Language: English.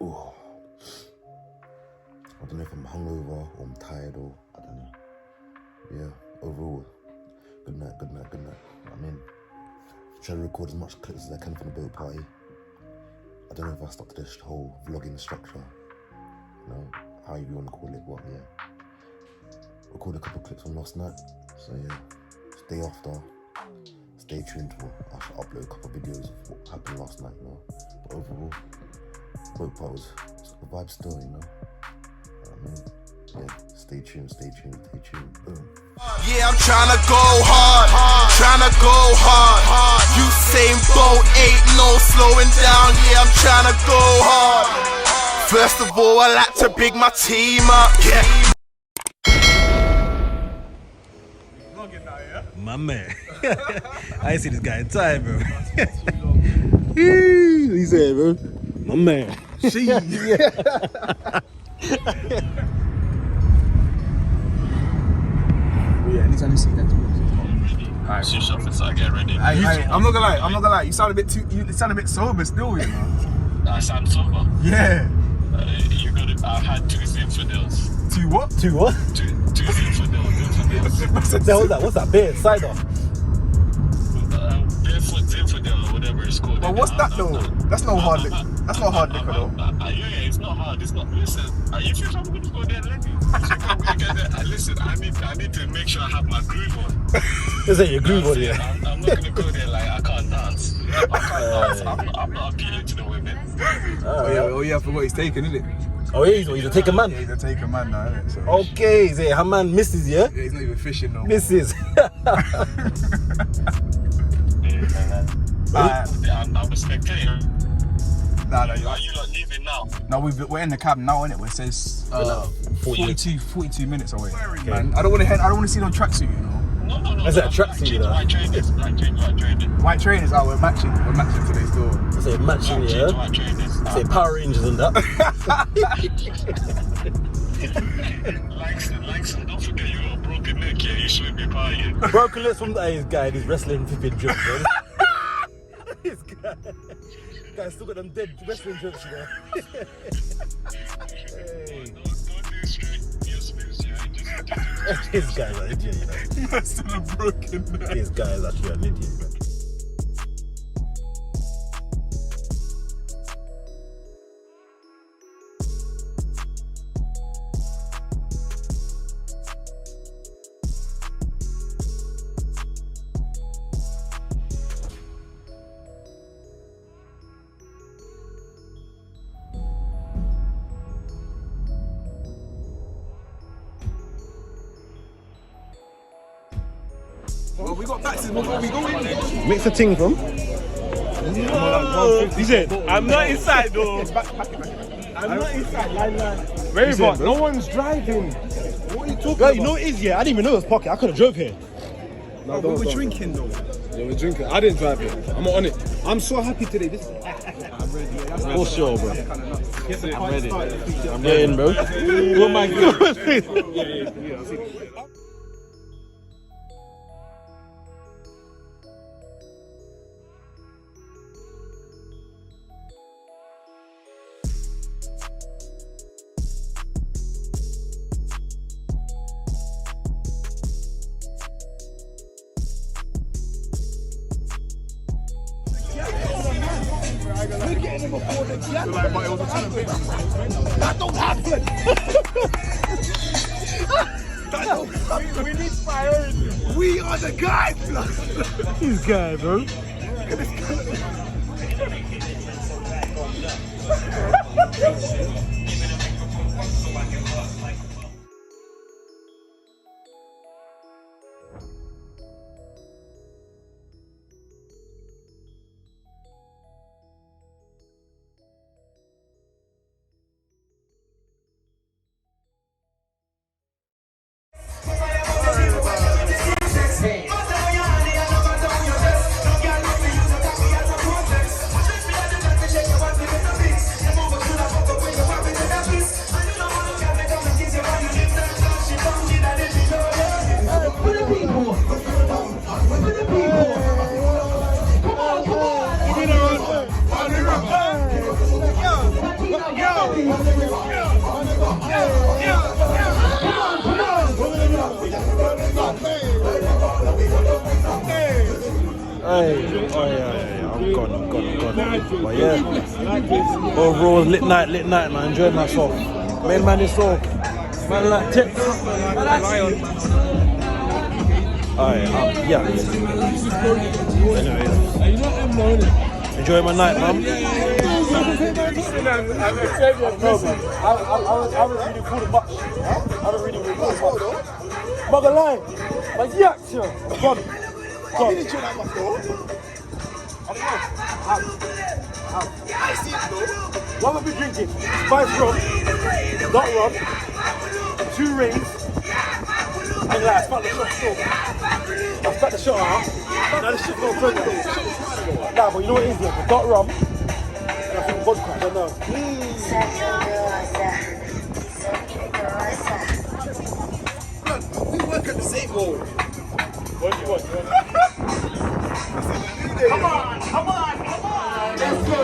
Oh. I don't know if I'm hungover or I'm tired or I don't know. Yeah, overall, good night. I'm in. Try to record as much clips as I can from the boat party. I don't know if I stuck to this whole vlogging structure, you know, however you want to call it, but yeah. Record a couple clips from last night, so yeah. Day after, stay tuned for, I should upload a couple videos of what happened last night, you know. But overall, boat party was a vibe still, you know. I mean, yeah, stay tuned. Boom. Yeah, I'm tryna go hard. Usain Bolt ain't no slowing down. Yeah, I'm tryna go hard. First of all, I like to big my team up. Yeah. My man. I ain't seen this guy in time, bro. He said, bro. My man. Yeah, anytime you see that. Alright, shoot yourself inside, get ready. I'm not gonna lie. You sound a bit sober still, you know. I sound sober. Yeah. You're gonna. I've had 2 infidels. 2 what? 2 what? 2 infidels. What's that? Beer? Cider? Barefoot infidel or whatever it's called. But what's that though? That's no hard liquor. That's not hard liquor though. Yeah, it's not hard. It's not. Listen, if you're going to go there, let me. Listen, I need to make sure I have my groove on. Is that your groove on, yeah? I'm not going to go there like I can't dance. I'm not appealing to the women. Oh yeah, I forgot he's taken, isn't it? Oh yeah, he's a taker man. Yeah, he's a taker man now, isn't it? So, okay, he's a man misses, yeah? yeah, he's not even fishing no more. Misses. I'm a spectator. Nah, Are you not leaving now? No, we're in the cab now, innit? It says 42 minutes away. Okay. Man, I don't want to see no tracksuit, you know. No. Is that a tracksuit, though? White trainers. White trainers, we're matching today still. I say matching, yeah? White trainers. I say Power Rangers and that. Langston, don't forget you got a broken neck, yeah? You shouldn't be partying. Broken lips from this guy, this wrestling flipping jokes, man. This guy's still got them dead wrestling jokes, you know. Hey. Don't do straight, you're smooth, yeah? This guy's an idiot, you know. You're still a broken neck. This guy is actually an idiot, man. Well, we got taxis before we go in. Mix the ting from. He said, I'm not inside though. I'm not inside. Line. Very but no one's driving. What are you talking about? You know what it is, yeah? I didn't even know it was pocket. I could have drove here. No, we were drinking though. Yeah, we're drinking. I didn't drive it. I'm on it. I'm so happy today. I'm ready. For sure, bro. I'm ready. I'm in, bro. Oh my god. That don't happen. We need priority. We are the guys. This guy, bro. Hey, oh yeah, I'm gone. But yeah, overall lit night, man. Enjoying myself. Main man is so, man like tips. Alright, yeah. Anyways, enjoy my night, man. I haven't really recorded much. I haven't really recorded much. I'm not gonna lie, my yacht here, I'm gone. I didn't chill out my phone. I see it though. What have we drinking? Spice rum, not rum, 2 rings, and like, I spat the shot still. I spat the shot out, now this shit's not good. Nah, but you know what it is, yeah? The dot rum, and I think vodka, I don't know. We work at the same hole. What do you want? Come on. Let's go.